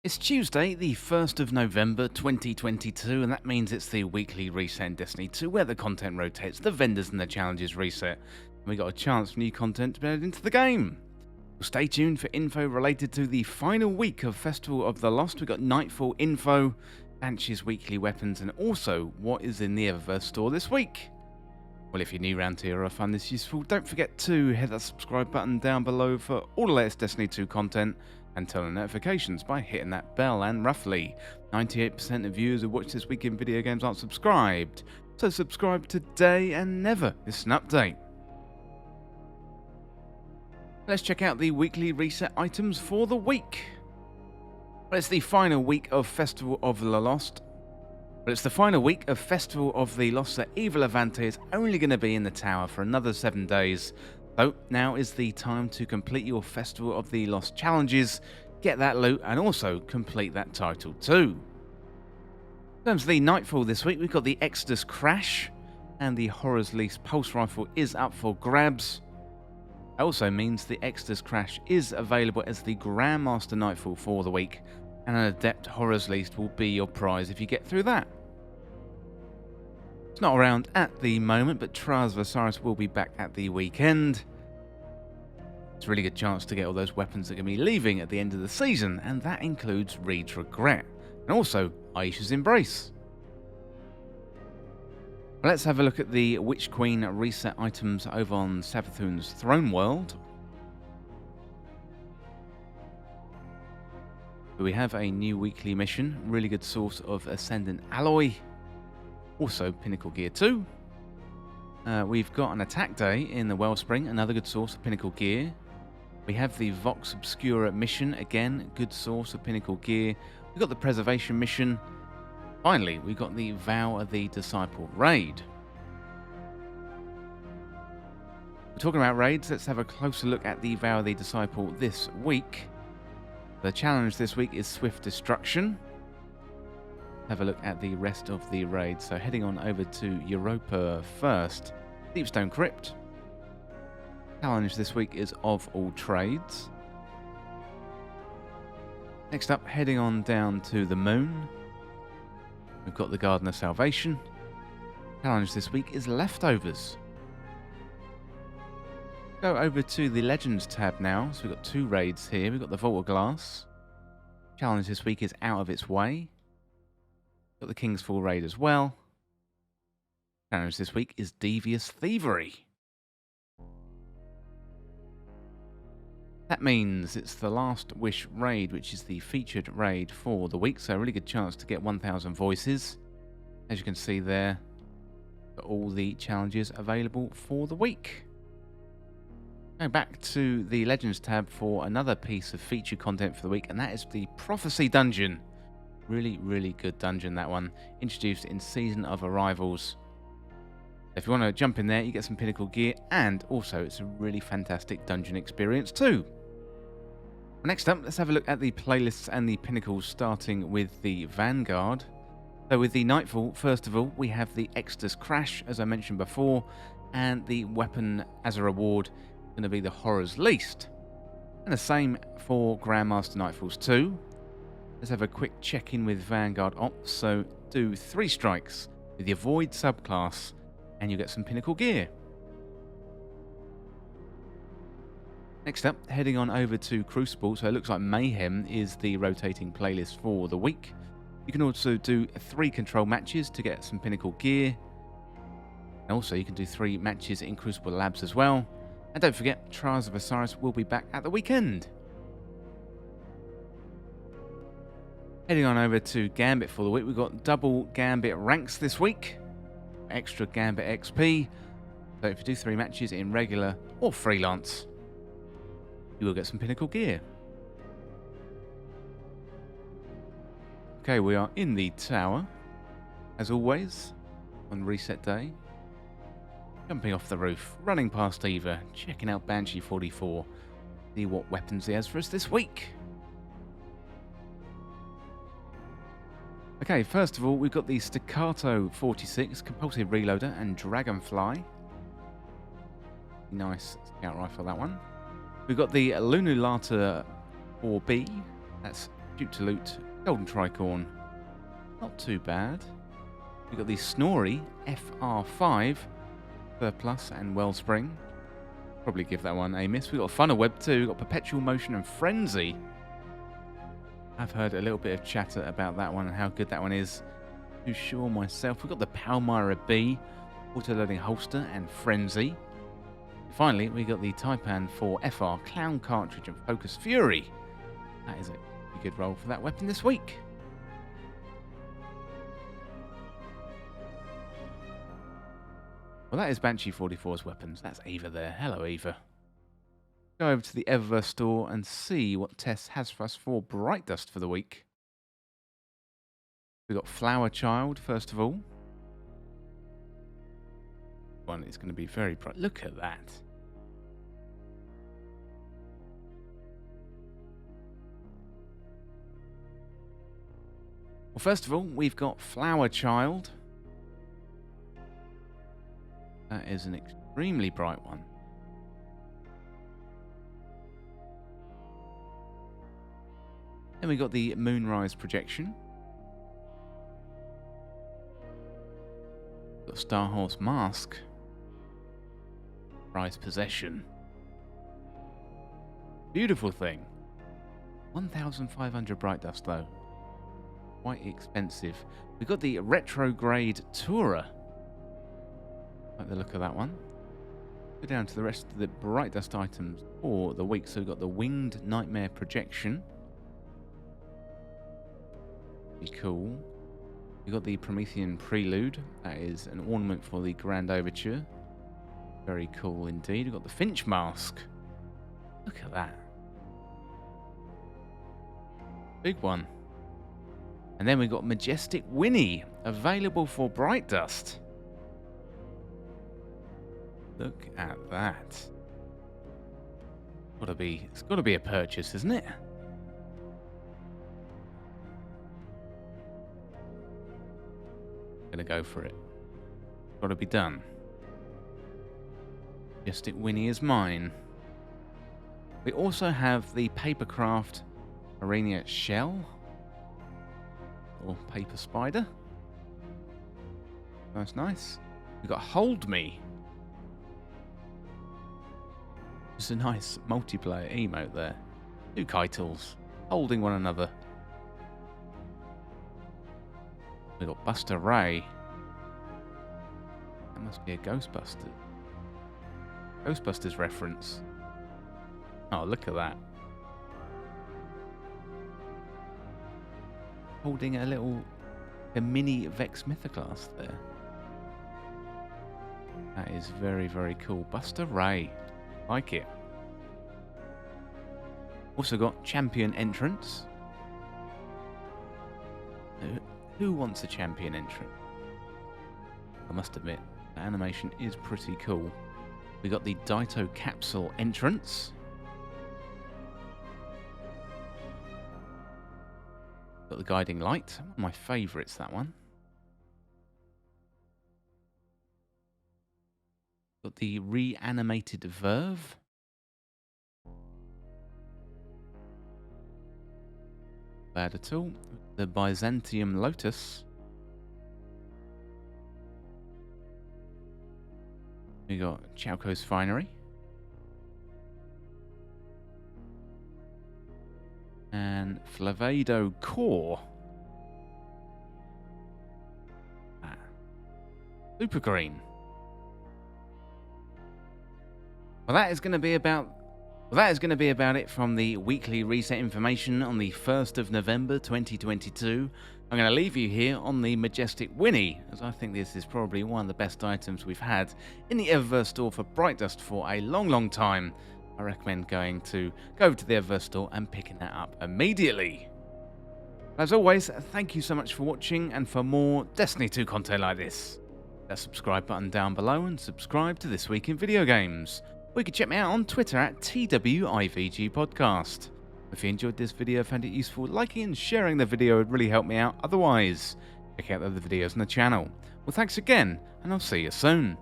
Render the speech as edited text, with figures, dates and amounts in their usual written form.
It's Tuesday, the 1st of November 2022, and that means it's the weekly reset in Destiny 2 where the content rotates, the vendors and the challenges reset, and we got a chance for new content to be added into the game. Well, stay tuned for info related to the final week of Festival of the Lost. We got Nightfall info, Banshee's weekly weapons, and also what is in the Eververse store this week. Well, if you're new around here or find this useful, don't forget to hit that subscribe button down below for all the latest Destiny 2 content, and turn on notifications by hitting that bell. And roughly 98% of viewers who watch this week in video games aren't subscribed, so subscribe today and never miss an update. Let's check out the weekly reset items for the week. Well, it's the final week of Festival of the Lost. But it's the final week of Festival of the Lost, so Evil Levante is only going to be in the tower for another 7 days. So now is the time to complete your Festival of the Lost challenges, get that loot, and also complete that title too. In terms of the Nightfall this week, we've got the Exodus Crash, and the Horror's Lease Pulse Rifle is up for grabs. That also means the Exodus Crash is available as the Grandmaster Nightfall for the week, and an Adept Horror's Lease will be your prize if you get through that. It's not around at the moment, but Trials of Osiris will be back at the weekend. It's a really good chance to get all those weapons that are going to be leaving at the end of the season, and that includes Reed's Regret, and also Aisha's Embrace. Let's have a look at the Witch Queen reset items over on Savathun's Throne World. We have a new weekly mission, really good source of Ascendant Alloy. Also Pinnacle Gear 2. We've got an attack day in the Wellspring, another good source of Pinnacle Gear. We have the Vox Obscura mission, again, good source of Pinnacle Gear. We've got the Preservation mission. Finally, we've got the Vow of the Disciple raid. We're talking about raids, let's have a closer look at the Vow of the Disciple this week. The challenge this week is Swift Destruction. Have a look at the rest of the raid. So heading on over to Europa first. Deepstone Crypt. Challenge this week is Of All Trades. Next up, heading on down to the Moon. We've got the Garden of Salvation. Challenge this week is Leftovers. Go over to the Legends tab now. So we've got two raids here. We've got the Vault of Glass. Challenge this week is Out of Its Way. Got the King's Fall raid as well. Challenge this week is Devious Thievery. That means it's the Last Wish raid, which is the featured raid for the week, so a really good chance to get 1,000 voices. As you can see there, got all the challenges available for the week. Go back to the Legends tab for another piece of featured content for the week, and that is the Prophecy Dungeon. Really good dungeon, that one. Introduced in Season of Arrivals. If you want to jump in there, you get some Pinnacle Gear, and also it's a really fantastic dungeon experience too. Next up, let's have a look at the playlists and the Pinnacles, starting with the Vanguard. So with the Nightfall, first of all, we have the Exodus Crash, as I mentioned before, and the weapon as a reward is going to be the Horror's Lease. And the same for Grandmaster Nightfalls 2. Let's have a quick check-in with Vanguard Ops. So do 3 strikes with the Avoid subclass and you get some Pinnacle Gear. Next up, heading on over to Crucible. So it looks like Mayhem is the rotating playlist for the week. You can also do 3 control matches to get some Pinnacle Gear. And also you can do 3 matches in Crucible Labs as well. And don't forget, Trials of Osiris will be back at the weekend. Heading on over to Gambit for the week, we've got double Gambit ranks this week. Extra Gambit XP. So if you do 3 matches in regular or freelance, you will get some Pinnacle Gear. Okay, we are in the tower, as always, on reset day. Jumping off the roof, running past Eva, checking out Banshee 44, see what weapons he has for us this week. Okay, first of all, we've got the Staccato 46, Compulsive Reloader, and Dragonfly. Nice scout rifle, that one. We've got the Lunulata 4B. That's Shoot to Loot, Golden Tricorn. Not too bad. We've got the Snorri FR5, Surplus and Wellspring. Probably give that one a miss. We've got Funnel Web 2, we've got Perpetual Motion and Frenzy. I've heard a little bit of chatter about that one and how good that one is. Too sure myself. We've got the Palmyra B, Auto-Loading Holster and Frenzy. Finally, we got the Taipan 4 FR Clown Cartridge and Focus Fury. That is a good roll for that weapon this week. Well, that is Banshee 44's weapons. That's Eva there. Hello, Eva. Go over to the Eververse store and see what Tess has for us for Bright Dust for the week. We've got Flower Child, first of all. One is going to be very bright. Look at that. Well, first of all, we've got Flower Child. That is an extremely bright one. Then we got the Moonrise Projection. Got Starhorse Mask. Prize Possession. Beautiful thing. 1,500 Bright Dust though. Quite expensive. We've got the Retrograde Tourer. Like the look of that one. Go down to the rest of the Bright Dust items for the week. So we've got the Winged Nightmare Projection. Be cool. We've got the Promethean Prelude. That is an ornament for the Grand Overture. Very cool indeed. We've got the Finch Mask. Look at that. Big one. And then we've got Majestic Winnie, available for Bright Dust. Look at that. It's got to be a purchase, isn't it? Gonna go for it. Got to be done. Majestic Winnie is mine. We also have the Papercraft Arena Shell. Or Paper Spider. That's nice. We've got Hold Me. It's a nice multiplayer emote there. Two Keitles holding one another. We've got Buster Ray. That must be a Ghostbusters reference. Oh, look at that. Holding a mini Vex Mythoclast there. That is very, very cool. Buster Ray. Like it. Also got Champion Entrance. Who wants a Champion Entrance? I must admit, the animation is pretty cool. We got the Daito Capsule Entrance. Got the Guiding Light. One of my favourites, that one. Got the Reanimated Verve. Bad at all. The Byzantium Lotus. We got Chowko's Finery. And Flavado Core. Super Green. Well, that is going to be about it from the weekly reset information on the 1st of November 2022. I'm going to leave you here on the Majestic Winnie, as I think this is probably one of the best items we've had in the Eververse store for Bright Dust for a long, long time. I recommend go over to the Eververse store and picking that up immediately. As always, thank you so much for watching, and for more Destiny 2 content like this, hit that subscribe button down below and subscribe to This Week in Video Games. Or you can check me out on Twitter at TWIVG Podcast. If you enjoyed this video, found it useful, liking and sharing the video would really help me out. Otherwise, check out the other videos on the channel. Well, thanks again, and I'll see you soon.